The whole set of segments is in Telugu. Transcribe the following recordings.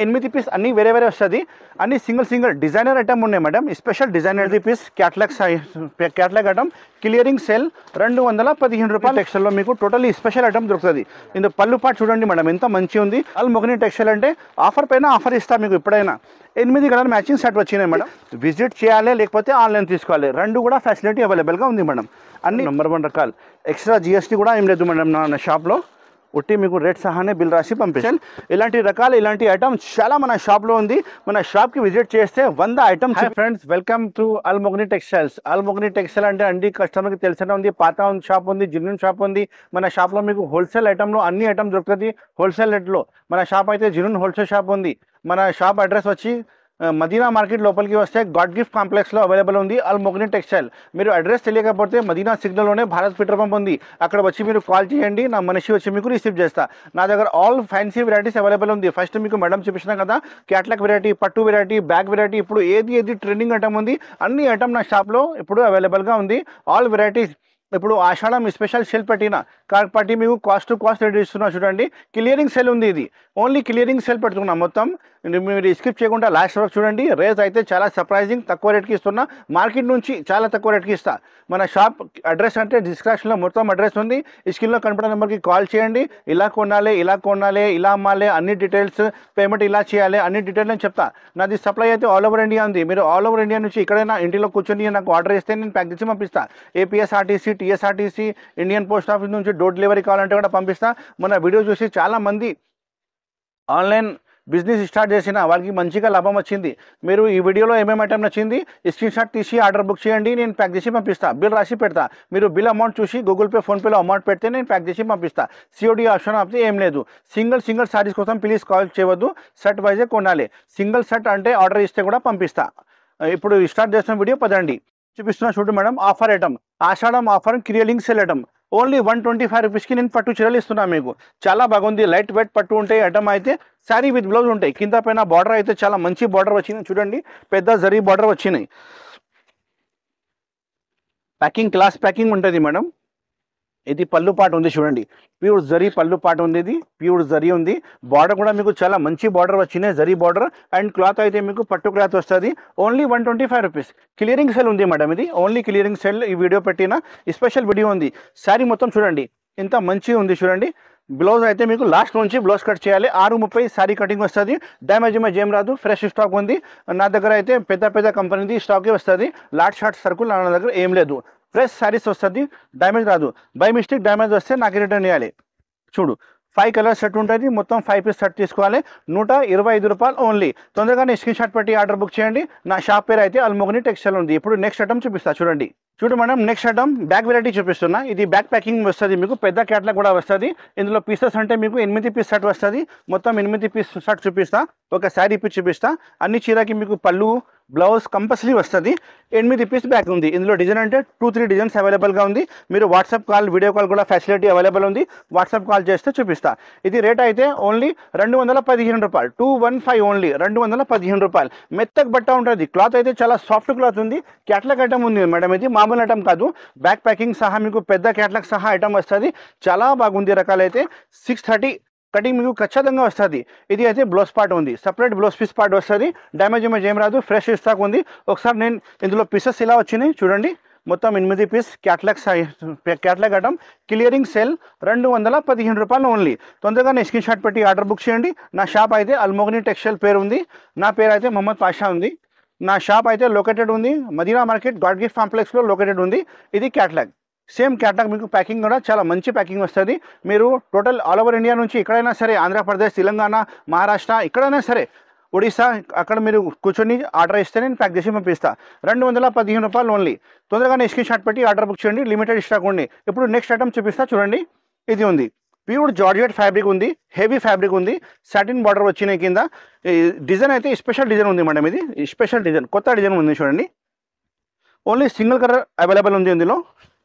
ఎనిమిది పీస్ అన్ని వేరే వేరే వస్తుంది, అన్ని సింగిల్ డిజైనర్ ఐటమ్ ఉన్నాయి madam. Special designer piece catalogue item clearing sale 215 రూపాయలు. టెక్స్టైల్లో మీకు టోటల్లీ స్పెషల్ ఐటమ్ దొరుకుతుంది. ఇందులో పళ్ళు పాటు చూడండి మేడం ఎంత మంచిగా ఉంది. అల్మోగ్ని టెక్స్టైల్ అంటే ఆఫర్ పైన ఆఫర్ ఇస్తా మీకు ఎప్పుడైనా. 8 కలర్ మ్యాచింగ్ సెట్ వచ్చినాయి మేడం. విజిట్ చేయాలి లేకపోతే ఆన్లైన్ తీసుకోవాలి, రెండు కూడా ఫెసిలిటీ అవైలబుల్గా ఉంది మేడం. అన్ని నెంబర్ 1 రకాలు. ఎక్స్ట్రా జిఎస్టీ కూడా ఏం లేదు మేడం నా షాప్లో. ఉట్టి మీకు రేట్ సహానే బిల్ రాసి పంపించాలి. ఇలాంటి ఐటమ్స్ చాలా మన షాప్లో ఉంది. మన షాప్కి విజిట్ చేస్తే 100 items. Friends, welcome to అల్మోగ్ని textiles. అల్మోగ్ని textile అంటే అన్ని కస్టమర్కి తెలిసిన ఉంది. పాత షాప్ ఉంది, జెన్యూన్ షాప్ ఉంది. మన షాప్లో మీకు హోల్సేల్ ఐటమ్లో అన్ని ఐటమ్ దొరుకుతుంది హోల్సేల్ రేట్లో. మన షాప్ అయితే జెన్యూన్ హోల్సేల్ షాప్ ఉంది. మన షాప్ అడ్రస్ వచ్చి మదీనా మార్కెట్ లోపలికి వస్తే గాడ్ గిఫ్ట్ కాంప్లెక్స్లో అవైలబుల్ ఉంది అల్మోగ్ని టెక్స్టైల్. మీరు అడ్రస్ తెలియకపోతే మదీనా సిగ్నల్లోనే భారత్ పెట్రోల్ పంప్ ఉంది, అక్కడ వచ్చి మీరు కాల్ చేయండి, నా మనిషి వచ్చి మీకు రిసీవ్ చేస్తా. నా దగ్గర ఆల్ ఫ్యాన్సీ వెరైటీస్ అవైలబుల్ ఉంది. ఫస్ట్ మీకు మేడం చూపించిన కదా క్యాట్లాగ్ వెరైటీ, పట్టు వెరైటీ, బ్యాగ్ వెరైటీ. ఇప్పుడు ఏది ట్రెండింగ్ ఐటమ్ ఉంది, అన్ని ఐటమ్ నా షాప్లో ఇప్పుడు అవైలబుల్గా ఉంది. All varieties. ఇప్పుడు ఆషాఢం స్పెషల్ సేల్ పెట్టిన కాబట్టి మీకు కాస్ట్ రెడీ ఇస్తున్నా చూడండి. క్లియరింగ్ సేల్ ఉంది, ఇది ఓన్లీ క్లియరింగ్ సేల్ పెడుతున్నా మొత్తం. మీరు స్కిప్ చేయకుండా లాస్ట్ వరకు చూడండి. రేట్ అయితే చాలా సర్ప్రైజింగ్ తక్కువ రేట్కి ఇస్తున్నా. మార్కెట్ నుంచి చాలా తక్కువ రేట్కి ఇస్తా. మన షాప్ అడ్రస్ అంటే డిస్క్రిప్షన్లో మొత్తం అడ్రస్ ఉంది. ఈ స్క్రీన్లో కనపడే నెంబర్కి కాల్ చేయండి. ఇలా కొనాలి, ఇలా అమ్మాలి, అన్ని డీటెయిల్స్, పేమెంట్ ఇలా చేయాలి, అన్ని డీటెయిల్స్ నేను చెప్తా. నాది సప్లై అయితే ఆల్ ఓవర్ ఇండియా ఉంది. మీరు ఆల్ ఓవర్ ఇండియా నుంచి ఎక్కడైనా ఇంటిలో కూర్చొని నాకు ఆర్డర్ ఇస్తే నేను ప్యాక్ చేసి పంపిస్తా. APSRTC, TSRTC, Indian post office నుంచి డోర్ డెలివరీ కావాలంటే కూడా పంపిస్తా. మన వీడియో చూసి చాలామంది ఆన్లైన్ బిజినెస్ స్టార్ట్ చేసిన వాళ్ళకి మంచిగా లాభం వచ్చింది. మీరు ఈ వీడియోలో ఏమేమి ఐటమ్ నచ్చింది స్క్రీన్ షాట్ తీసి ఆర్డర్ బుక్ చేయండి, నేను ప్యాక్ చేసి పంపిస్తా. బిల్ రాసి పెడతా. మీరు బిల్ అమౌంట్ చూసి గూగుల్ పే, ఫోన్పేలో అమౌంట్ పెడితే నేను ప్యాక్ చేసి పంపిస్తా. సిఓడి ఆప్షన్ ఆప్తే ఏం లేదు. సింగిల్ సారీస్ కోసం ప్లీజ్ కాల్ చేయవద్దు, సెట్ వైజే కొనాలి. సింగిల్ సెట్ అంటే ఆర్డర్ ఇస్తే కూడా పంపిస్తా. ఇప్పుడు స్టార్ట్ చేసిన వీడియో పదండి. చూపిస్తున్నా చూడు madam. Offer item, Ashadham offer clearing sale item. Only 125 రూపీస్కి నేను పట్టు చీరలు ఇస్తున్నాను మీకు. చాలా బాగుంది. లైట్ వెయిట్ పట్టు ఉంటాయి. ఐటమ్ అయితే శారీ విత్ బ్లౌజ్ ఉంటాయి. కింద పైన బార్డర్ అయితే చాలా మంచి బార్డర్ వచ్చినాయి చూడండి. పెద్ద జరీ బార్డర్ వచ్చినాయి. ప్యాకింగ్ క్లాస్ ప్యాకింగ్ ఉంటుంది మేడం. ఇది పళ్ళు పాటు ఉంది చూడండి. ప్యూర్ జరీ పళ్ళు పాటు ఉంది. ఇది ప్యూర్ జరీ ఉంది. బార్డర్ కూడా మీకు చాలా మంచి బార్డర్ వచ్చినాయి, జరీ బార్డర్. అండ్ క్లాత్ అయితే మీకు పట్టు క్లాత్ వస్తుంది. Only 125 rupees. క్లియరింగ్ సేల్ ఉంది మేడం. ఇది ఓన్లీ క్లియరింగ్ సేల్. ఈ వీడియో పెట్టిన స్పెషల్ వీడియో ఉంది. శారీ మొత్తం చూడండి ఎంత మంచిగా ఉంది చూడండి. బ్లౌజ్ అయితే మీకు లాస్ట్ నుంచి బ్లౌజ్ కట్ చేయాలి. 6:30 శారీ కటింగ్ వస్తుంది. డ్యామేజ్ ఏం రాదు. ఫ్రెష్ స్టాక్ ఉంది నా దగ్గర. అయితే పెద్ద కంపెనీది స్టాకే వస్తుంది. లాట్ షార్ట్ సర్కుల్ నా దగ్గర ఏం లేదు. ఫ్రెష్ శారీస్ వస్తుంది, డ్యామేజ్ రాదు. బై మిస్టేక్ డ్యామేజ్ వస్తే నాకు రిటర్న్ చేయాలి. చూడు 5 కలర్ సెట్ ఉంటుంది. మొత్తం 5 పీస్ సెట్ తీసుకోవాలి. 125 రూపాయలు ఓన్లీ. తొందరగానే స్క్రీన్ షాట్ పెట్టి ఆర్డర్ బుక్ చేయండి. నా షాప్ పేరు అయితే అల్మోగ్ని టెక్స్టైల్ ఉంది. ఇప్పుడు నెక్స్ట్ ఐటమ్ చూపిస్తా చూడండి. Madam next item bag variety చూపిస్తున్నా. ఇది బ్యాగ్ ప్యాకింగ్ వస్తుంది మీకు. పెద్ద క్యాట్లాగ్ కూడా వస్తుంది. ఇందులో పీసెస్ అంటే మీకు 8 పీస్ సెట్ వస్తుంది. మొత్తం 8 పీస్ సెట్ చూపిస్తా. ఒక శారీ పీస్ చూపిస్తా. అన్ని చీరకి మీకు పళ్ళు, బ్లౌజ్ కంపల్సరీ వస్తుంది. 8 పీస్ బ్యాగ్ ఉంది. ఇందులో డిజైన్ అంటే 2-3 డిజైన్స్ అవైలబుల్గా ఉంది. మీరు వాట్సాప్ కాల్, వీడియో కాల్ కూడా ఫెసిలిటీ అవైలబుల్ ఉంది. వాట్సాప్ కాల్ చేస్తే చూపిస్తా. ఇది రేట్ అయితే ఓన్లీ 215 రూపాయలు. 215 ఓన్లీ 215 రూపాయలు. మెత్తగా బట్ట ఉంటుంది. క్లాత్ అయితే చాలా సాఫ్ట్ క్లాత్ ఉంది. క్యాట్లాగ్ ఐటమ్ ఉంది మేడం. ఇది మామూలు ఐటమ్ కాదు. బ్యాక్ ప్యాకింగ్ సహా మీకు పెద్ద క్యాట్లాగ్ సహా ఐటమ్ వస్తుంది. చాలా బాగుంది. రకాలైతే 630 కటింగ్ మీకు ఖచ్చితంగా వస్తుంది. ఇది అయితే బ్లౌజ్ పార్ట్ ఉంది. సపరేట్ బ్లౌజ్ పీస్ పార్ట్ వస్తుంది. డ్యామేజ్ ఏం రాదు. ఫ్రెష్ స్టాక్ ఉంది. ఒకసారి నేను ఇందులో పీసెస్ ఇలా వచ్చినాయి చూడండి. మొత్తం 8 piece catalogue item clearing sale 215 రూపాయలు ఓన్లీ. తొందరగా స్క్రీన్ షాట్ పెట్టి ఆర్డర్ బుక్ చేయండి. నా షాప్ అయితే అల్మోగ్ని టెక్స్టైల్ పేరు ఉంది. నా పేరు అయితే మొహమ్మద్ పాషా ఉంది. నా షాప్ అయితే లొకేటెడ్ ఉంది మదీనా మార్కెట్ గాడ్ గిఫ్ట్ కాంప్లెక్స్లో లొకేటెడ్ ఉంది. ఇది క్యాట్లాగ్. సేమ్ క్యాట్లాగ్ మీకు ప్యాకింగ్ కూడా చాలా మంచి ప్యాకింగ్ వస్తుంది. మీరు టోటల్ ఆల్ ఓవర్ ఇండియా నుంచి ఎక్కడైనా సరే, ఆంధ్రప్రదేశ్, తెలంగాణ, మహారాష్ట్ర, ఎక్కడైనా సరే, ఒడిశా, అక్కడ మీరు కూర్చొని ఆర్డర్ ఇస్తే నేను ప్యాక్ చేసి పంపిస్తా. 215 రూపాయలు ఓన్లీ. తొందరగానే స్క్రీన్ షాట్ పెట్టి ఆర్డర్ బుక్ చేయండి. లిమిటెడ్ స్టాక్ ఉంది. ఇప్పుడు నెక్స్ట్ ఐటమ్ చూపిస్తా చూడండి. ఇది ఉంది. ప్యూర్ జార్జెట్ ఫ్యాబ్రిక్ ఉంది. హెవీ ఫ్యాబ్రిక్ ఉంది. సాటిన్ బార్డర్ వచ్చినాయి కింద. డిజైన్ అయితే స్పెషల్ డిజైన్ ఉంది మేడం. ఇది స్పెషల్ డిజైన్, కొత్త డిజైన్ ఉంది చూడండి. ఓన్లీ సింగిల్ కలర్ అవైలబుల్ ఉంది ఇందులో.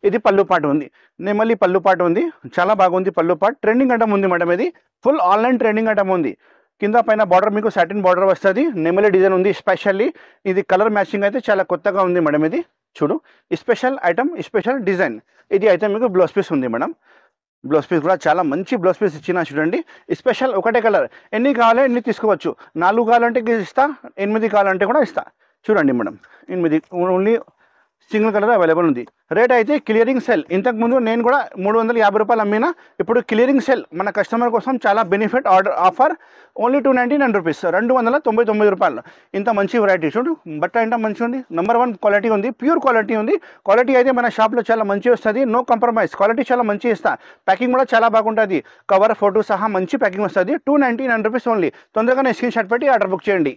ఇది పళ్ళు పాటు ఉంది. నెమలి పళ్ళు పాటు ఉంది. చాలా బాగుంది పళ్ళు పాటు. ట్రెండింగ్ ఐటమ్ ఉంది మేడం. ఇది ఫుల్ ఆన్లైన్ ట్రెండింగ్ ఐటమ్ ఉంది. కింద పైన బార్డర్ మీకు సాటిన్ బార్డర్ వస్తుంది. నెమలి డిజైన్ ఉంది స్పెషల్లీ. ఇది కలర్ మ్యాచింగ్ అయితే చాలా కొత్తగా ఉంది మేడం. ఇది చూడు స్పెషల్ ఐటమ్, స్పెషల్ డిజైన్. ఇది అయితే మీకు బ్లౌజ్ పీస్ ఉంది మేడం. బ్లౌజ్ పీస్ కూడా చాలా మంచి బ్లౌజ్ పీస్ ఇచ్చిన చూడండి. స్పెషల్ ఒకటే కలర్, ఎన్ని కావాలో ఎన్ని తీసుకోవచ్చు. 4 కావాలంటే ఇస్తా, 8 కావాలంటే కూడా ఇస్తా. చూడండి madam, 8 only single colour available ఉంది. రేట్ అయితే క్లియరింగ్ సెల్. ఇంతకుముందు నేను కూడా 350 రూపాయలు అమ్మినా, ఇప్పుడు క్లియరింగ్ సెల్ మన కస్టమర్ కోసం చాలా benefit order offer. Only 299 rupees, 299 రూపాయలు. ఇంత మంచి వెరైటీ చూడు, బట్ట ఎంత మంచిగా ఉంది. నెంబర్ 1 క్వాలిటీ ఉంది, ప్యూర్ క్వాలిటీ ఉంది. క్వాలిటీ అయితే మన షాప్లో చాలా మంచి వస్తుంది, నో కాంప్రమైజ్. క్వాలిటీ చాలా మంచి ఇస్తా. ప్యాకింగ్ కూడా చాలా బాగుంటుంది, కవర్ ఫోటో సహా మంచి ప్యాకింగ్ వస్తుంది. 299 రూపీస్ ఓన్లీ. తొందరగానే స్క్రీన్ షాట్ పెట్టి ఆర్డర్ బుక్ చేయండి.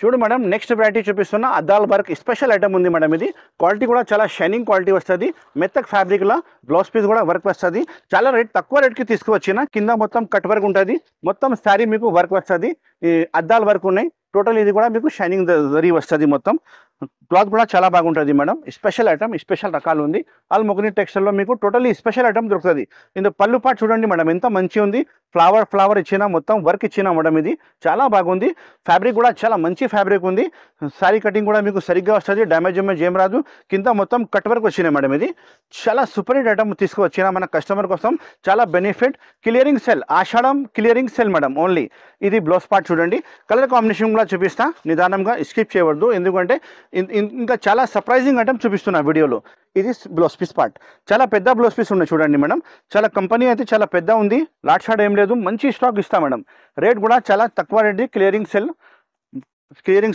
చూడు మేడం, నెక్స్ట్ వెరైటీ చూపిస్తున్నా. అద్దాల వర్క్ స్పెషల్ ఐటమ్ ఉంది మేడం. ఇది క్వాలిటీ కూడా చాలా షైనింగ్ క్వాలిటీ వస్తుంది. మెత్తక్ ఫ్యాబ్రిక్లో బ్లౌజ్ పీస్ కూడా వర్క్ వస్తుంది. చాలా తక్కువ రేట్కి తీసుకువచ్చిన. కింద మొత్తం కట్ వర్క్ ఉంటుంది, మొత్తం శారీ మీకు వర్క్ వస్తుంది. ఈ అద్దాల వర్క్ ఉన్నాయి టోటల్. ఇది కూడా మీకు షైనింగ్ జరీ వస్తుంది. మొత్తం క్లాత్ కూడా చాలా బాగుంటుంది మేడం. స్పెషల్ ఐటమ్, స్పెషల్ రకాలు ఉంది. ఆల్ మొగని టెక్స్టైల్లో మీకు టోటల్లీ స్పెషల్ ఐటమ్ దొరుకుతుంది. ఇందులో పళ్ళు పాటు చూడండి మేడం, ఎంత మంచి ఉంది. ఫ్లవర్ ఇచ్చిన, మొత్తం వర్క్ ఇచ్చిన మేడం. ఇది చాలా బాగుంది. ఫ్యాబ్రిక్ కూడా చాలా మంచి ఫ్యాబ్రిక్ ఉంది. శారీ కటింగ్ కూడా మీకు సరిగ్గా వస్తుంది, డ్యామేజ్ ఏం రాదు. కింద మొత్తం కట్ వర్క్ వచ్చినాయి మేడం. ఇది చాలా సూపర్ హిట్ ఐటమ్ తీసుకువచ్చిన మన కస్టమర్ కోసం. చాలా బెనిఫిట్. క్లియరింగ్ సెల్, ఆషాఢం క్లియరింగ్ సెల్ మేడం ఓన్లీ. ఇది బ్లౌజ్ పార్ట్ చూడండి. కలర్ కాంబినేషన్ కూడా చూపిస్తా, నిదానంగా స్కిప్ చేయవద్దు, ఎందుకంటే ఇంకా చాలా సర్ప్రైజింగ్ ఐటమ్ చూపిస్తున్నా వీడియోలో. ఇది బ్లౌజ్ పీస్ పార్ట్, చాలా పెద్ద బ్లౌజ్ పీస్ ఉన్నాయి చూడండి మేడం. చాలా కంపెనీ అయితే చాలా పెద్ద ఉంది, లాట్ షాట్ ఏం లేదు, మంచి స్టాక్ ఇస్తా మేడం. రేట్ కూడా చాలా తక్కువ రేట్. క్లియరింగ్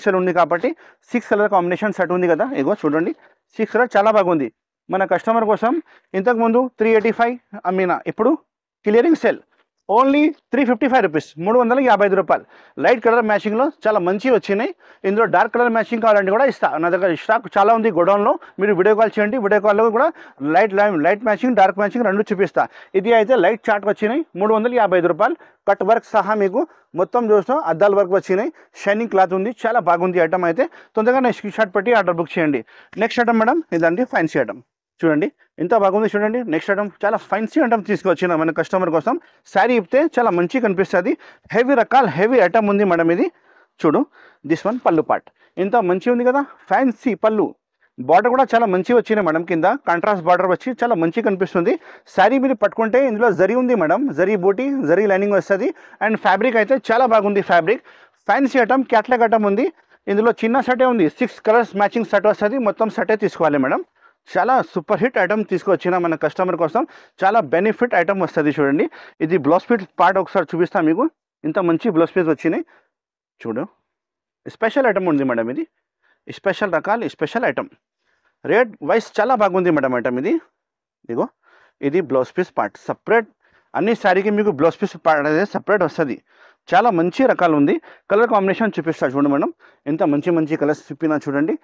సెల్ ఉంది కాబట్టి 6 కలర్ కాంబినేషన్ సెట్ ఉంది కదా, ఇగో చూడండి 6 కలర్ చాలా బాగుంది. మన కస్టమర్ కోసం ఇంతకుముందు 385 అమ్మినా, ఇప్పుడు క్లియరింగ్ సెల్ ఓన్లీ 355 రూపీస్, 355 రూపాయలు. లైట్ కలర్ మ్యాచింగ్లో చాలా మంచి వచ్చినాయి. ఇందులో డార్క్ కలర్ మ్యాచింగ్ కావాలంటే కూడా ఇస్తా. నా దగ్గర స్టాక్ చాలా ఉంది గోడౌన్లో. మీరు వీడియో కాల్ చేయండి, వీడియో కాల్లో కూడా లైట్ మ్యాచింగ్, డార్క్ మ్యాచింగ్ రెండు చూపిస్తా. ఇది అయితే లైట్ చార్ట్ వచ్చినాయి, 355 రూపాయలు. కట్ వర్క్ సహా మీకు మొత్తం చూస్తాం, అద్దాల వర్క్ వచ్చినాయి. షైనింగ్ క్లాత్ ఉంది, చాలా బాగుంది ఐటమ్ అయితే. తొందరగా నేను స్క్రీన్ షాట్ పెట్టి ఆర్డర్ బుక్ చేయండి. నెక్స్ట్ ఐటమ్ మేడం, ఇదండి ఫ్యాన్సీ ఐటమ్. చూడండి ఎంత బాగుంది చూడండి. నెక్స్ట్ ఐటమ్ చాలా ఫ్యాన్సీ ఐటమ్ తీసుకొచ్చిన మన కస్టమర్ కోసం. శారీ ఇప్పితే చాలా మంచి కనిపిస్తుంది. హెవీ రకాల హెవీ ఐటమ్ ఉంది మేడం. ఇది చూడు, దిస్ వన్ పళ్ళు పార్ట్ ఎంత మంచి ఉంది కదా, ఫ్యాన్సీ పళ్ళు. బార్డర్ కూడా చాలా మంచి వచ్చినాయి మేడం. కింద కాంట్రాస్ట్ బార్డర్ వచ్చి చాలా మంచి కనిపిస్తుంది. శారీ మీరు పట్టుకుంటే ఇందులో జరీ ఉంది మేడం, జరీ బూటీ, జరీ లైనింగ్ వస్తుంది. అండ్ ఫ్యాబ్రిక్ అయితే చాలా బాగుంది. Fabric fancy item, catalogue item ఉంది. ఇందులో చిన్న సెటే ఉంది, 6 కలర్స్ మ్యాచింగ్ సెట్ వస్తుంది. మొత్తం సెటే తీసుకోవాలి మేడం. చాలా సూపర్ హిట్ ఐటమ్ తీసుకొచ్చిన మన కస్టమర్ కోసం. చాలా బెనిఫిట్ ఐటమ్ వస్తుంది చూడండి. ఇది బ్లౌజ్ పీస్ పార్ట్ ఒకసారి చూపిస్తాను మీకు. ఇంత మంచి బ్లౌజ్ పీస్ వచ్చినాయి చూడు. స్పెషల్ ఐటమ్ ఉంది మేడం. ఇది స్పెషల్ రకాలు, స్పెషల్ ఐటమ్. రేట్ వైస్ చాలా బాగుంది మేడం ఐటమ్. ఇది ఇదిగో, ఇది బ్లౌజ్ పీస్ పార్ట్ సపరేట్. అన్ని శారీకి మీకు బ్లౌజ్ పీస్ పార్ట్ అనేది సపరేట్ వస్తుంది. చాలా మంచి రకాలు ఉంది. కలర్ కాంబినేషన్ చూపిస్తా చూడండి మేడం. ఎంత మంచి కలర్స్ చూపినా చూడండి.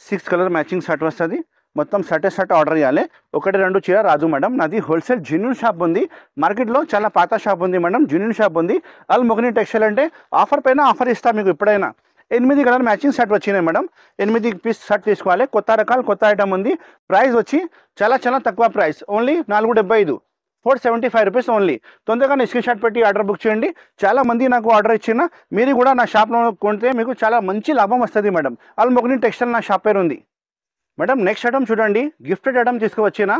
6 కలర్ మ్యాచింగ్ సెట్ వస్తుంది. మొత్తం సెట్ ఆర్డర్ చేయాలి. 1-2 చీర రాదు మేడం. నాది హోల్సేల్ జెన్యూన్ షాప్ ఉంది. మార్కెట్లో చాలా పాత షాప్ ఉంది మేడం, జెన్యూన్ షాప్ ఉంది. ఆల్ మొగని టెక్స్టైల్ అంటే ఆఫర్ పైన ఆఫర్ ఇస్తా మీకు ఎప్పుడైనా. 8 కలర్ మ్యాచింగ్ సెట్ వచ్చినాయి మేడం. 8 పీస్ సెట్ తీసుకోవాలి. కొత్త రకాలు, కొత్త ఐటమ్ ఉంది. ప్రైస్ వచ్చి చాలా తక్కువ ప్రైస్, ఓన్లీ 475, 475 రూపీస్ ఓన్లీ. తొందరగా స్క్రీన్ షాట్ పెట్టి ఆర్డర్ బుక్ చేయండి. చాలా మంది నాకు ఆర్డర్ ఇచ్చిన, మీరు కూడా నా షాప్లో కొంటే మీకు చాలా మంచి లాభం వస్తుంది మేడం. ఆల్ మొగని టెక్స్టైల్ నా షాప్ పేరు ఉంది మేడం. నెక్స్ట్ ఐటమ్ చూడండి, గిఫ్టెడ్ ఐటమ్ తీసుకువచ్చిన.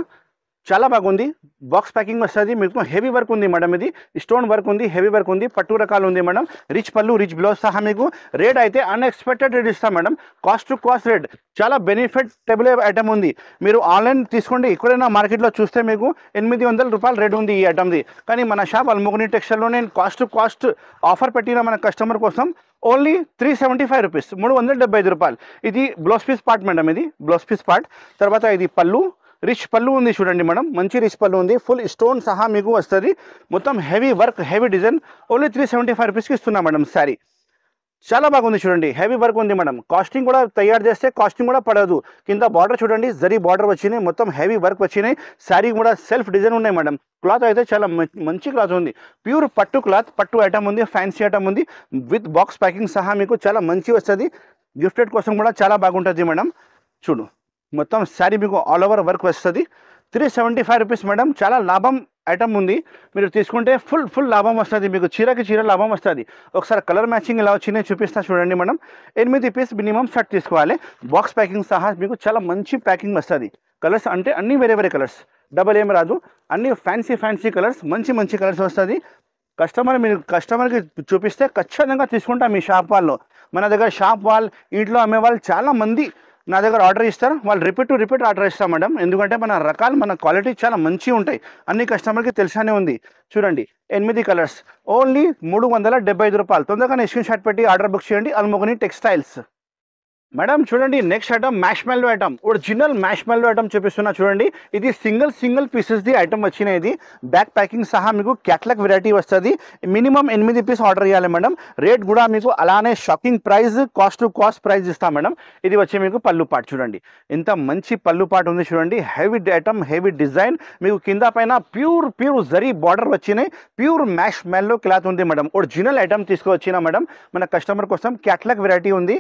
చాలా బాగుంది. బాక్స్ ప్యాకింగ్ వస్తుంది మీకు. హెవీ వర్క్ ఉంది మేడం. ఇది స్టోన్ వర్క్ ఉంది, హెవీ వర్క్ ఉంది. పట్టు రకాలు ఉంది మేడం. రిచ్ పళ్ళు, రిచ్ బ్లౌజ్ సహా మీకు. రేట్ అయితే అన్ఎక్స్పెక్టెడ్ రేట్ ఇస్తాం madam. Cost to cost rate. చాలా బెనిఫిటబుల్ ఐటమ్ ఉంది. మీరు ఆన్లైన్ తీసుకోండి, ఎక్కడైనా మార్కెట్లో చూస్తే మీకు 800 రూపాయలు రేట్ ఉంది ఈ ఐటమ్ది. కానీ మన షాప్ ఆల్ మొగని టెక్స్టైల్లో నేను కాస్ట్ టు కాస్ట్ ఆఫర్ పెట్టిన మన కస్టమర్ కోసం ఓన్లీ 375 రూపీస్, 375 రూపాయలు. ఇది బ్లౌజ్ పీస్ పార్ట్ మేడం. ఇది బ్లౌజ్ పీస్ పార్ట్. తర్వాత ఇది పళ్ళు, రిచ్ పళ్ళు ఉంది చూడండి మేడం. మంచి రిచ్ పళ్ళు ఉంది. ఫుల్ స్టోన్ సహా మీకు వస్తుంది. మొత్తం heavy work, heavy design. Only 375 రూపీస్కి ఇస్తున్నా మేడం శారీ. చాలా బాగుంది చూడండి. హెవీ వర్క్ ఉంది మేడం. కాస్టింగ్ కూడా తయారు చేస్తే కాస్టింగ్ కూడా పడదు. కింద బార్డర్ చూడండి, జరీ బార్డర్ వచ్చినాయి. మొత్తం హెవీ వర్క్ వచ్చినాయి. శారీ కూడా సెల్ఫ్ డిజైన్ ఉన్నాయి మేడం. క్లాత్ అయితే చాలా మంచి క్లాత్ ఉంది. ప్యూర్ పట్టు క్లాత్, పట్టు ఐటమ్ ఉంది. ఫ్యాన్సీ ఐటమ్ ఉంది. విత్ బాక్స్ ప్యాకింగ్ సహా మీకు చాలా మంచి వస్తుంది. గిఫ్టెడ్ కోసం కూడా చాలా బాగుంటుంది మేడం. చూడు, మొత్తం శారీ మీకు ఆల్ ఓవర్ వర్క్ వస్తుంది. 375 రూపీస్ మేడం. చాలా లాభం ఐటమ్ ఉంది. మీరు తీసుకుంటే ఫుల్ లాభం వస్తుంది మీకు. చీరకి చీర లాభం వస్తుంది. ఒకసారి కలర్ మ్యాచింగ్ ఇలా వచ్చినాయి చూపిస్తా చూడండి మేడం. 8 పీస్ మినిమం సెట్ తీసుకోవాలి. బాక్స్ ప్యాకింగ్ సహా మీకు చాలా మంచి ప్యాకింగ్ వస్తుంది. కలర్స్ అంటే అన్ని వేరే కలర్స్. డబల్ ఏం రాదు, అన్ని ఫ్యాన్సీ కలర్స్, మంచి కలర్స్ వస్తుంది. మీరు కస్టమర్కి చూపిస్తే ఖచ్చితంగా తీసుకుంటాం మీ షాప్ వాళ్ళు. మన దగ్గర షాప్ వాళ్ళు, ఇంట్లో అమ్మే వాళ్ళు చాలా మంది నా దగ్గర ఆర్డర్ ఇస్తారు. వాళ్ళు రిపీట్ ఆర్డర్ ఇస్తాం మేడం. ఎందుకంటే మన రకాలు, మన క్వాలిటీ చాలా మంచిగా ఉంటాయి, అన్ని కస్టమర్కి తెలిసానే ఉంది. చూడండి 8 కలర్స్, ఓన్లీ 375 రూపాయలు. తొందరగా స్క్రీన్ షాట్ పెట్టి ఆర్డర్ బుక్ చేయండి. అల్మోగని టెక్స్టైల్స్. మేడం చూడండి, next item marshmallow item, original marshmallow item చూపిస్తున్నా చూడండి. ఇది సింగిల్ పీసెస్ది ఐటమ్ వచ్చినాయి. ఇది బ్యాక్ ప్యాకింగ్ సహా మీకు క్యాట్లాగ్ వెరైటీ వస్తుంది. మినిమం 8 పీస్ ఆర్డర్ చేయాలి మేడం. రేట్ కూడా మీకు అలానే shocking price, cost to cost price ఇస్తాం మేడం. ఇది వచ్చి మీకు పళ్ళు పాట్ చూడండి, ఎంత మంచి పళ్ళు పాట్ ఉంది చూడండి. హెవీ ఐటమ్, హెవీ డిజైన్, మీకు కింద పైన ప్యూర్ జరీ బార్డర్ వచ్చినాయి. ప్యూర్ మ్యాష్మెల్లో క్లాత్ ఉంది మేడం. ఒరిజినల్ ఐటమ్ తీసుకువచ్చిన మేడం మన కస్టమర్ కోసం. క్యాట్లాగ్ వెరైటీ ఉంది.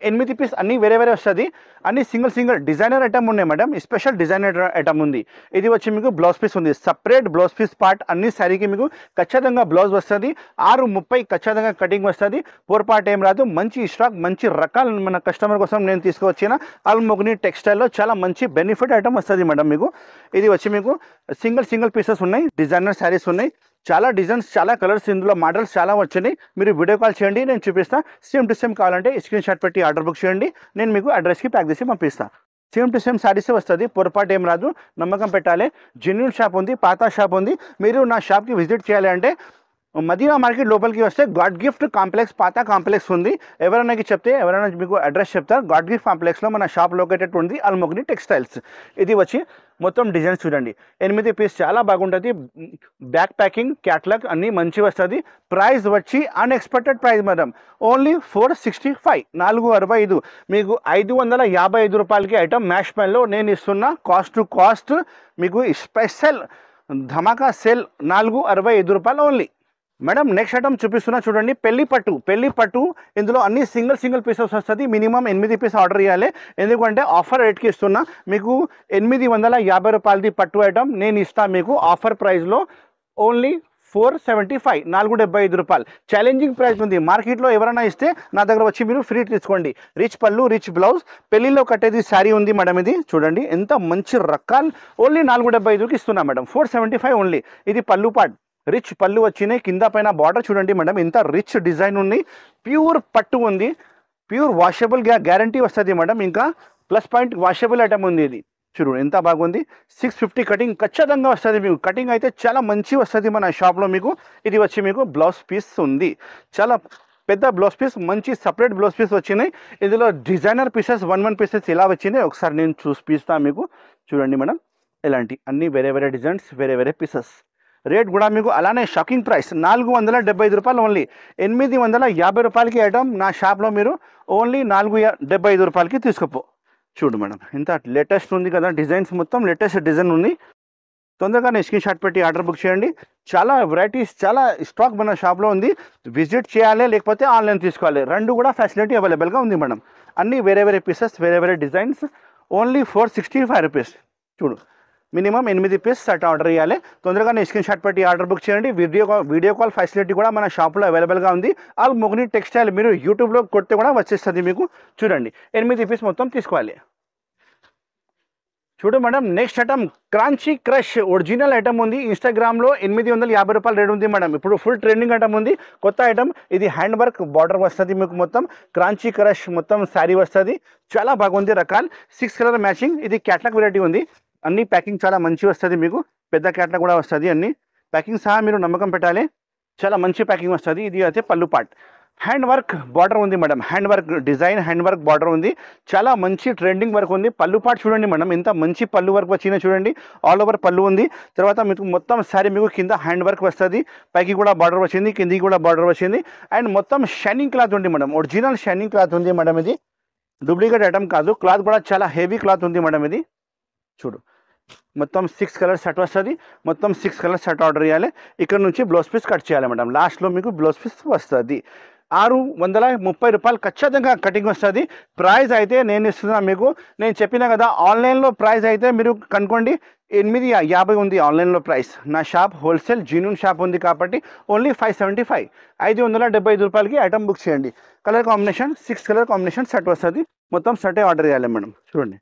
8 పీస్ అన్ని వేరే వస్తుంది. అన్ని సింగిల్ డిజైనర్ ఐటమ్ ఉన్నాయి మేడం. స్పెషల్ డిజైనర్ ఐటమ్ ఉంది. ఇది వచ్చి మీకు బ్లౌజ్ పీస్ ఉంది, సపరేట్ బ్లౌజ్ పీస్ పార్ట్. అన్ని శారీకి మీకు ఖచ్చితంగా బ్లౌజ్ వస్తుంది. 6:30 ఖచ్చితంగా కటింగ్ వస్తుంది. పొరపాటు ఏం రాదు. మంచి స్టాక్, మంచి రకాలు మన కస్టమర్ కోసం నేను తీసుకువచ్చిన అల్మోగని టెక్స్టైల్లో చాలా మంచి బెనిఫిట్ ఐటమ్ వస్తుంది మేడం మీకు. ఇది వచ్చి మీకు సింగిల్ పీసెస్ ఉన్నాయి. డిజైనర్ శారీస్ ఉన్నాయి. చాలా డిజైన్స్, చాలా కలర్స్, ఇందులో మోడల్స్ చాలా వచ్చినాయి. మీరు వీడియో కాల్ చేయండి, నేను చూపిస్తాను. సేమ్ టు సేమ్ కావాలంటే స్క్రీన్ షాట్ పెట్టి ఆర్డర్ బుక్ చేయండి. నేను మీకు అడ్రస్కి ప్యాక్ చేసి పంపిస్తాను. సేమ్ టు సేమ్ శారీసే వస్తుంది. పొరపాటు ఏం రాదు. నమ్మకం పెట్టాలి. జెన్యూన్ షాప్ ఉంది, పాత షాప్ ఉంది. మీరు నా షాప్కి విజిట్ చేయాలి అంటే మదీనా మార్కెట్ లోపలికి వస్తే గాడ్ గిఫ్ట్ కాంప్లెక్స్, పాత కాంప్లెక్స్ ఉంది. ఎవరైనా మీకు అడ్రస్ చెప్తారు. గాడ్ గిఫ్ట్ కాంప్లెక్స్లో మన షాప్ లొకేటెడ్ ఉంది, అల్మోగని టెక్స్టైల్స్. ఇది వచ్చి మొత్తం డిజైన్స్ చూడండి. 8 పీస్ చాలా బాగుంటుంది. బ్యాక్ ప్యాకింగ్, క్యాట్లాగ్ అన్నీ మంచి వస్తుంది. ప్రైస్ వచ్చి అన్ఎక్స్పెక్టెడ్ ప్రైస్ మేడం, ఓన్లీ 465, 465. మీకు 555 రూపాయలకి ఐటమ్ మ్యాష్మెల్లో నేను ఇస్తున్నా. కాస్ట్ టు కాస్ట్ మీకు స్పెషల్ ధమాకా సేల్ 465 రూపాయలు ఓన్లీ మేడం. నెక్స్ట్ ఐటమ్ చూపిస్తున్నా చూడండి, పెళ్లి పట్టు. ఇందులో అన్ని సింగిల్ పీసెస్ వస్తుంది. మినిమం 8 పీస్ ఆర్డర్ చేయాలి. ఎందుకంటే ఆఫర్ రేట్కి ఇస్తున్నా. మీకు 850 రూపాయలది పట్టు ఐటమ్ నేను ఇస్తాను మీకు ఆఫర్ ప్రైస్లో ఓన్లీ 475, 475 రూపాయలు. ఛాలెంజింగ్ ప్రైస్ ఉంది. మార్కెట్లో ఎవరైనా ఇస్తే నా దగ్గర వచ్చి మీరు ఫ్రీ తీసుకోండి. రిచ్ పళ్ళు, రిచ్ బ్లౌజ్, పెళ్లిలో కట్టేది శారీ ఉంది మేడం. ఇది చూడండి ఎంత మంచి రకాలు. ఓన్లీ 475కి ఇస్తున్నా మేడం. 475 ఓన్లీ. ఇది పళ్ళు పాట్, రిచ్ పళ్ళు వచ్చినాయి. కింద పైన బార్డర్ చూడండి మేడం, ఇంత రిచ్ డిజైన్ ఉంది. ప్యూర్ పట్టు ఉంది. ప్యూర్ వాషబుల్ గ్యారంటీ వస్తుంది మేడం. ఇంకా ప్లస్ పాయింట్ వాషబుల్ ఐటమ్ ఉంది. ఇది చూడండి ఎంత బాగుంది. 650 కటింగ్ ఖచ్చితంగా వస్తుంది మీకు. కటింగ్ అయితే చాలా మంచి వస్తుంది మన షాప్లో మీకు. ఇది వచ్చి మీకు బ్లౌజ్ పీస్ ఉంది. చాలా పెద్ద బ్లౌజ్ పీస్, మంచి సపరేట్ బ్లౌజ్ పీస్ వచ్చినాయి. ఇందులో డిజైనర్ పీసెస్ 1 పీసెస్ ఎలా వచ్చినాయి ఒకసారి నేను చూపిస్తాను మీకు. చూడండి మేడం, ఇలాంటి అన్ని వేరే డిజైన్స్, వేరే పీసెస్. రేట్ కూడా మీకు అలానే షాకింగ్ ప్రైస్ 475 రూపాయలు ఓన్లీ. 850 రూపాయలకి ఐటమ్ నా షాప్లో మీరు ఓన్లీ 475 రూపాయలకి తీసుకుపో. చూడు మేడం ఇంత లేటెస్ట్ ఉంది కదా డిజైన్స్, మొత్తం లేటెస్ట్ డిజైన్ ఉంది. తొందరగా స్క్రీన్ షాట్ పెట్టి ఆర్డర్ బుక్ చేయండి. చాలా వెరైటీస్, చాలా స్టాక్ మన షాప్లో ఉంది. విజిట్ చేయాలి, లేకపోతే ఆన్లైన్ తీసుకోవాలి. రెండు కూడా ఫెసిలిటీ అవైలబుల్గా ఉంది మేడం. అన్ని వేరే పీసెస్, వేరే డిజైన్స్, ఓన్లీ 465 రూపీస్. చూడు, మినిమం 8 పీస్ సెట్ ఆర్డర్ చేయాలి. తొందరగా స్క్రీన్ షాట్ పెట్టి ఆర్డర్ బుక్ చేయండి. వీడియో కాల్ ఫెసిలిటీ కూడా మన షాప్లో అవైలబుల్గా ఉంది. అల్మోగని టెక్స్టైల్ మీరు యూట్యూబ్లో కొడితే కూడా వచ్చేస్తుంది మీకు. చూడండి 8 పీస్ మొత్తం తీసుకోవాలి. చూడు madam, next item crunchy crush original item ఉంది. ఇన్స్టాగ్రామ్లో 850 రూపాయలు రేట్ ఉంది మేడం. ఇప్పుడు ఫుల్ ట్రెండింగ్ ఐటమ్ ఉంది, కొత్త ఐటమ్. ఇది హ్యాండ్ వర్క్ బార్డర్ వస్తుంది మీకు. మొత్తం క్రాంచీ క్రష్ మొత్తం శారీ వస్తుంది. చాలా బాగుంది రకాలు. 6 కలర్ మ్యాచింగ్. ఇది క్యాట్లాగ్ వెరైటీ ఉంది. అన్ని ప్యాకింగ్ చాలా మంచి వస్తుంది మీకు. పెద్ద క్యాట్లాగ్ కూడా వస్తుంది. అన్ని ప్యాకింగ్ సహా మీరు నమ్మకం పెట్టాలి. చాలా మంచి ప్యాకింగ్ వస్తుంది. ఇది అయితే పళ్ళు పాట్. హ్యాండ్ వర్క్ బార్డర్ ఉంది madam. Hand work design, hand work border ఉంది. చాలా మంచి ట్రెండింగ్ వర్క్ ఉంది. పళ్ళు పాట్ చూడండి మేడం, ఎంత మంచి పళ్ళు వర్క్ వచ్చిందో చూడండి. ఆల్ ఓవర్ పళ్ళు ఉంది. తర్వాత మీకు మొత్తం సారీ మీకు కింద హ్యాండ్ వర్క్ వస్తుంది. పైకి కూడా బార్డర్ వచ్చింది, కిందికి కూడా బార్డర్ వచ్చింది. అండ్ మొత్తం షైనింగ్ క్లాత్ ఉంది మేడం. ఒరిజినల్ షైనింగ్ క్లాత్ ఉంది మేడం. ఇది డూప్లికేట్ ఐటమ్ కాదు. క్లాత్ కూడా చాలా హెవీ క్లాత్ ఉంది మేడం. ఇది చూడు, మొత్తం 6 కలర్స్ సెట్ వస్తుంది. మొత్తం 6 కలర్స్ సెట్ ఆర్డర్ చేయాలి. ఇక్కడ నుంచి బ్లౌజ్ పీస్ కట్ చేయాలి మేడం. లాస్ట్లో మీకు బ్లౌజ్ పీస్ వస్తుంది. 630 రూపాయలు ఖచ్చితంగా కటింగ్ వస్తుంది. ప్రైస్ అయితే నేను ఇస్తున్నా మీకు. నేను చెప్పినా కదా, ఆన్లైన్లో ప్రైస్ అయితే మీరు కనుక్కోండి 850 ఉంది ఆన్లైన్లో ప్రైస్. నా షాప్ హోల్సేల్ జెన్యూన్ షాప్ ఉంది కాబట్టి ఓన్లీ 575, 575 రూపాయలకి ఐటమ్ బుక్ చేయండి. Colour combination 6 colour combination set వస్తుంది. మొత్తం సెటే ఆర్డర్ చేయాలి మేడం. చూడండి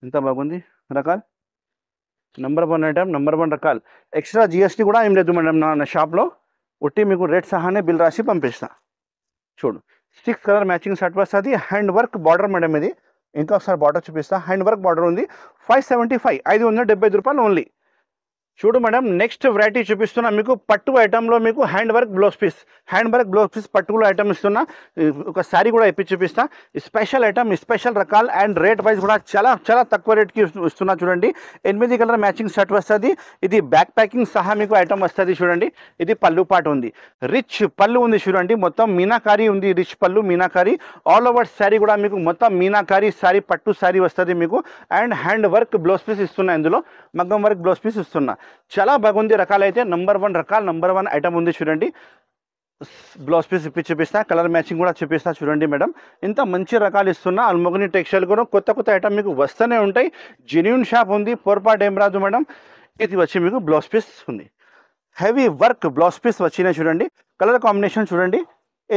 ఎంత బాగుంది రకాలు. నెంబర్ 1 ఐటమ్, నెంబర్ 1 రకాలు. ఎక్స్ట్రా జిఎస్టీ కూడా ఏం లేదు మేడం నా షాప్లో. ఒట్టి మీకు రేట్ సహానే బిల్ రాసి పంపిస్తా. చూడు 6 కలర్ మ్యాచింగ్ షర్ట్ వస్తుంది. హ్యాండ్ వర్క్ బార్డర్ మేడం ఇది. ఇంకా ఒకసారి బార్డర్ చూపిస్తా. హ్యాండ్ వర్క్ బార్డర్ ఉంది. 575, 575 రూపాయలు ఓన్లీ. చూడు మేడం, నెక్స్ట్ వెరైటీ చూపిస్తున్నా మీకు. పట్టు ఐటెంలో మీకు హ్యాండ్ వర్క్ బ్లౌజ్ పీస్ పట్టుకులో ఐటమ్ ఇస్తున్నా. ఒక శారీ కూడా ఇప్పి చూపిస్తా. స్పెషల్ ఐటమ్, స్పెషల్ రకాలు అండ్ రేట్ వైజ్ కూడా చాలా చాలా తక్కువ రేట్కి ఇస్తున్నా. చూడండి 8 కలర్ మ్యాచింగ్ షర్ట్ వస్తుంది. ఇది బ్యాక్ ప్యాకింగ్ సహా మీకు ఐటమ్ వస్తుంది. చూడండి ఇది పళ్ళు పాటు ఉంది. రిచ్ పళ్ళు ఉంది. చూడండి మొత్తం మీనాకారీ ఉంది. రిచ్ పళ్ళు మీనాకారీ. ఆల్ ఓవర్ శారీ కూడా మీకు మొత్తం మీనాకారీ శారీ, పట్టు శారీ వస్తుంది మీకు. And hand work blouse piece ఇస్తున్నా. ఇందులో మగ్గం వర్క్ బ్లౌజ్ పీస్ ఇస్తున్నా. చాలా బాగుంది. రకాలు అయితే నెంబర్ 1 రకాలు, నెంబర్ 1 ఐటమ్ ఉంది. చూడండి బ్లౌజ్ పీస్ ఇప్పి చూపిస్తా. కలర్ మ్యాచింగ్ కూడా చూపిస్తా. చూడండి మేడం, ఇంత మంచి రకాలు ఇస్తున్నా. అల్మోగని టెక్స్టైల్ కూడా కొత్త ఐటమ్ మీకు వస్తూనే ఉంటాయి. జెన్యూన్ షాప్ ఉంది. పొరపాటు ఏం రాదు మేడం. ఇది వచ్చి మీకు బ్లౌజ్ పీస్ ఉంది. హెవీ వర్క్ బ్లౌజ్ పీస్ వచ్చినాయి. చూడండి కలర్ కాంబినేషన్ చూడండి.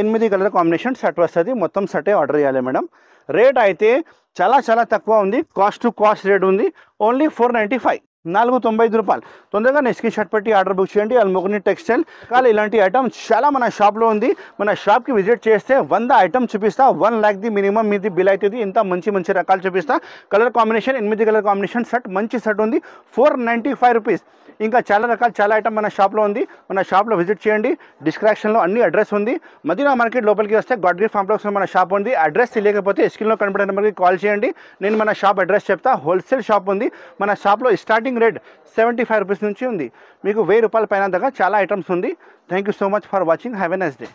8 కలర్ కాంబినేషన్ షర్ట్ వస్తుంది. మొత్తం షర్టే ఆర్డర్ చేయాలి మేడం. రేట్ అయితే చాలా చాలా తక్కువ ఉంది. కాస్ట్ టు కాస్ట్ రేట్ ఉంది. ఓన్లీ 495, 495 రూపాయలు. తొందరగా నెక్స్ట్ షర్ట్ పెట్టి ఆర్డర్ బుక్ చేయండి. అల్మోగని టెక్స్టైల్. కానీ ఇలాంటి ఐటమ్ చాలా మన షాప్లో ఉంది. మన షాప్కి విజిట్ చేస్తే 100 ఐటమ్ చూపిస్తా. 1 lakh మినిమం మీది బిల్ అవుతుంది. ఇంత మంచి రకాలు చూపిస్తా. Colour combination 8 colour combination shirt, మంచి షర్ట్ ఉంది. 495 రూపీస్. ఇంకా చాలా రకాలు, చాలా ఐటమ్ మన షాప్లో ఉంది. మన షాప్లో విజిట్ చేయండి. డిస్క్రిప్షన్లో అన్ని అడ్రస్ ఉంది. మదీనా మార్కెట్ లోపలికి వస్తే గాడ్గిరి కాంప్లెక్స్లో మన షాప్ ఉంది. అడ్రస్ తెలియకపోతే స్క్రీన్లో కనపడే నెంబర్కి కాల్ చేయండి. నేను మన షాప్ అడ్రస్ చెప్తా. హోల్సేల్ షాప్ ఉంది. మన షాప్లో స్టార్టింగ్ రేట్ 75 రూపీస్ నుంచి ఉంది. మీకు 1000 రూపాయల పైన దాకా చాలా ఐటమ్స్ ఉంది. Thank you so much for watching. Have a nice day.